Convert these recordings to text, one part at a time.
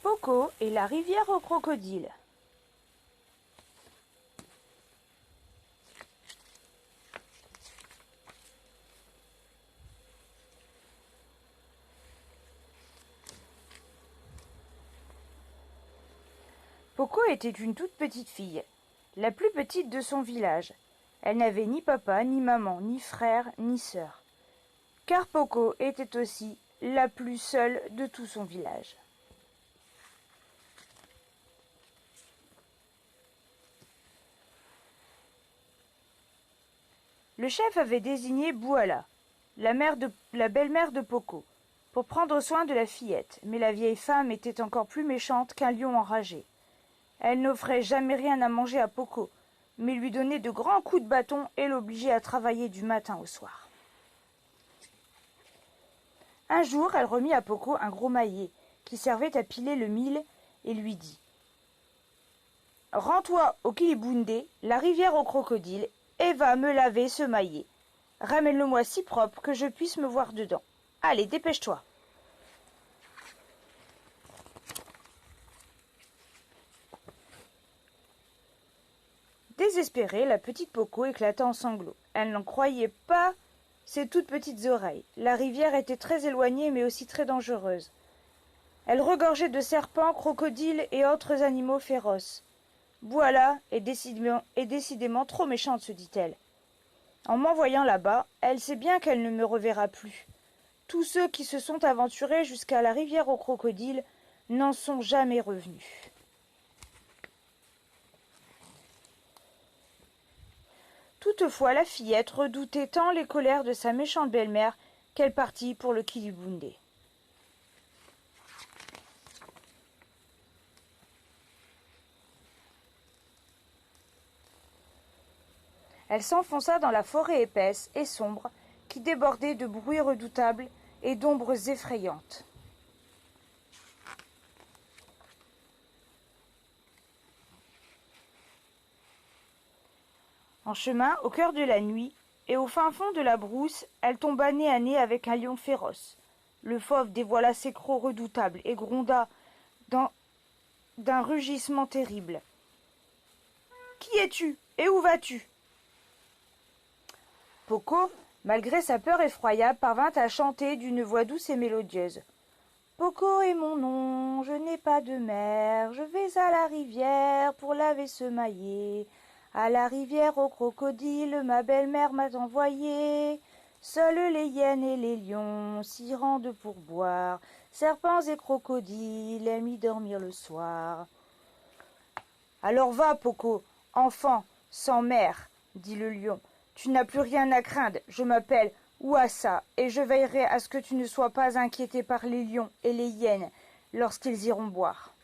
Poco et la rivière aux crocodiles. Poco était une toute petite fille, la plus petite de son village. Elle n'avait ni papa, ni maman, ni frère, ni sœur. Car Poco était aussi la plus seule de tout son village. Le chef avait désigné Bouala, la belle-mère de Poco, pour prendre soin de la fillette, mais la vieille femme était encore plus méchante qu'un lion enragé. Elle n'offrait jamais rien à manger à Poco, mais lui donnait de grands coups de bâton et l'obligeait à travailler du matin au soir. Un jour, elle remit à Poco un gros maillet qui servait à piler le mil et lui dit « Rends-toi au Kilibundé, la rivière aux crocodiles, et va me laver ce maillet. Ramène-le-moi si propre que je puisse me voir dedans. Allez, dépêche-toi. » Désespérée, la petite Poco éclata en sanglots. Elle n'en croyait pas ses toutes petites oreilles. La rivière était très éloignée mais aussi très dangereuse. Elle regorgeait de serpents, crocodiles et autres animaux féroces. Bouala est décidément trop méchante, se dit-elle. En m'envoyant là-bas, elle sait bien qu'elle ne me reverra plus. Tous ceux qui se sont aventurés jusqu'à la rivière aux crocodiles n'en sont jamais revenus. Toutefois, la fillette redoutait tant les colères de sa méchante belle-mère qu'elle partit pour le Kilibundé. Elle s'enfonça dans la forêt épaisse et sombre qui débordait de bruits redoutables et d'ombres effrayantes. En chemin, au cœur de la nuit, et au fin fond de la brousse, elle tomba nez à nez avec un lion féroce. Le fauve dévoila ses crocs redoutables et gronda d'un rugissement terrible. « Qui es-tu et où vas-tu » Poco, malgré sa peur effroyable, parvint à chanter d'une voix douce et mélodieuse. « Poco est mon nom, je n'ai pas de mère, je vais à la rivière pour laver ce maillet. À la rivière aux crocodiles, ma belle-mère m'a envoyé. Seuls les hyènes et les lions s'y rendent pour boire. Serpents et crocodiles aiment y dormir le soir. »« Alors va, Poco, enfant, sans mère, dit le lion. Tu n'as plus rien à craindre, je m'appelle Ouassa, et je veillerai à ce que tu ne sois pas inquiété par les lions et les hyènes lorsqu'ils iront boire. »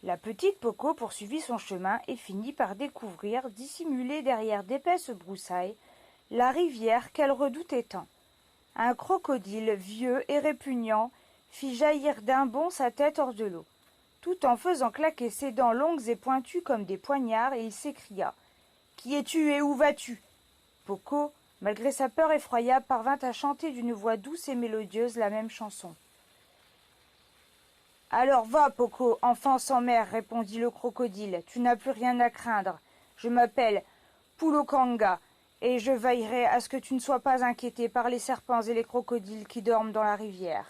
La petite Poco poursuivit son chemin et finit par découvrir, dissimulée derrière d'épaisses broussailles, la rivière qu'elle redoutait tant. Un crocodile vieux et répugnant fit jaillir d'un bond sa tête hors de l'eau. Tout en faisant claquer ses dents longues et pointues comme des poignards, et il s'écria « Qui es-tu et où vas-tu » Poco, malgré sa peur effroyable, parvint à chanter d'une voix douce et mélodieuse la même chanson. « Alors va, Poco, enfant sans mère, répondit le crocodile, tu n'as plus rien à craindre. Je m'appelle Pulokanga, et je veillerai à ce que tu ne sois pas inquiété par les serpents et les crocodiles qui dorment dans la rivière. »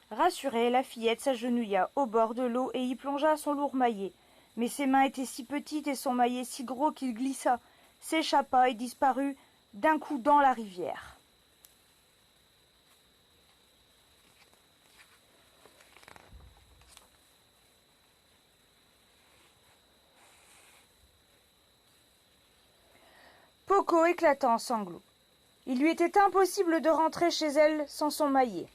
Rassurée, la fillette s'agenouilla au bord de l'eau et y plongea son lourd maillet. Mais ses mains étaient si petites et son maillet si gros qu'il glissa, s'échappa et disparut d'un coup dans la rivière. Poco éclata en sanglots. Il lui était impossible de rentrer chez elle sans son maillet.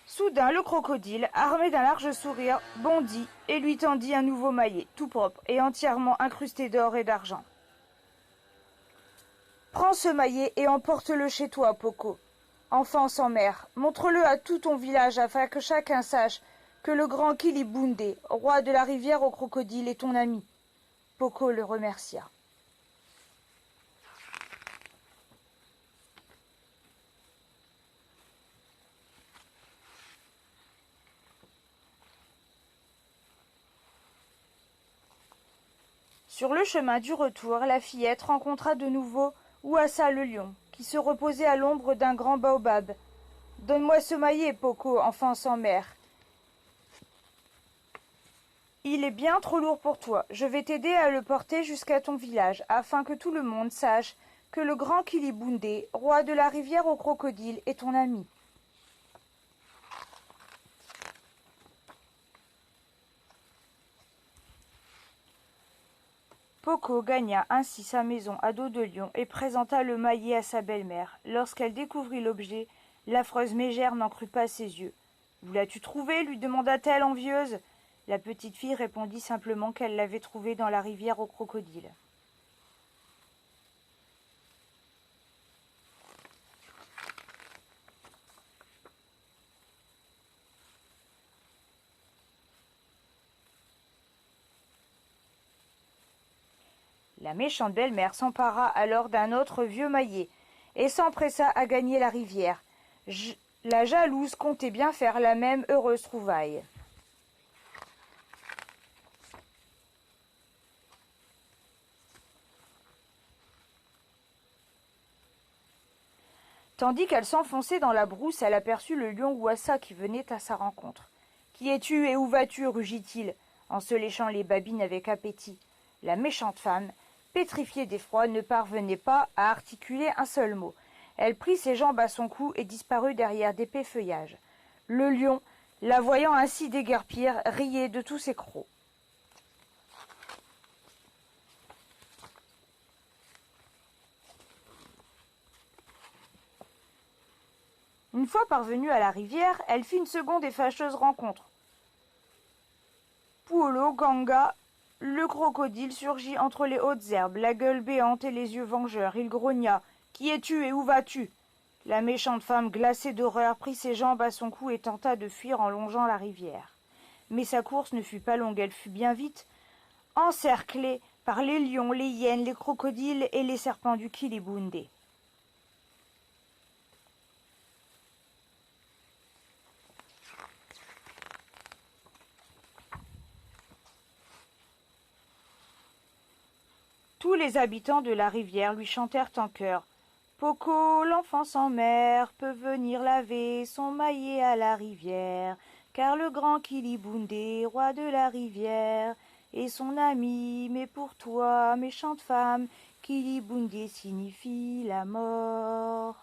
Soudain, le crocodile, armé d'un large sourire, bondit et lui tendit un nouveau maillet, tout propre et entièrement incrusté d'or et d'argent. « Prends ce maillet et emporte-le chez toi, Poco. Enfant sans mère, montre-le à tout ton village afin que chacun sache que le grand Kilibundé, roi de la rivière aux crocodiles, est ton ami. » Poco le remercia. Sur le chemin du retour, la fillette rencontra de nouveau Ouassa le lion, qui se reposait à l'ombre d'un grand baobab. « Donne-moi ce maillet, Poco, enfant sans mère. Il est bien trop lourd pour toi. Je vais t'aider à le porter jusqu'à ton village, afin que tout le monde sache que le grand Kilibundé, roi de la rivière aux crocodiles, est ton ami. » Poco gagna ainsi sa maison à dos de lion et présenta le maillet à sa belle-mère. Lorsqu'elle découvrit l'objet, l'affreuse mégère n'en crut pas ses yeux. « Où l'as-tu trouvé » lui demanda-t-elle envieuse. La petite fille répondit simplement qu'elle l'avait trouvé dans la rivière aux crocodiles. La méchante belle-mère s'empara alors d'un autre vieux maillet et s'empressa à gagner la rivière. La jalouse comptait bien faire la même heureuse trouvaille. Tandis qu'elle s'enfonçait dans la brousse, elle aperçut le lion Ouassa qui venait à sa rencontre. « Qui es-tu et où vas-tu » rugit-il, en se léchant les babines avec appétit. La méchante femme, pétrifiée d'effroi, ne parvenait pas à articuler un seul mot. Elle prit ses jambes à son cou et disparut derrière d'épais feuillages. Le lion, la voyant ainsi déguerpir, riait de tous ses crocs. Une fois parvenue à la rivière, elle fit une seconde et fâcheuse rencontre. Puolo Ganga, le crocodile, surgit entre les hautes herbes, la gueule béante et les yeux vengeurs. Il grogna. « Qui es-tu et où vas-tu » La méchante femme, glacée d'horreur, prit ses jambes à son cou et tenta de fuir en longeant la rivière. Mais sa course ne fut pas longue, elle fut bien vite encerclée par les lions, les hyènes, les crocodiles et les serpents du Kilibundé. Tous les habitants de la rivière lui chantèrent en chœur. Poco, l'enfant sans mère, peut venir laver son maillet à la rivière, car le grand Kilibundé, roi de la rivière, est son ami. Mais pour toi, méchante femme, Kilibundé signifie la mort.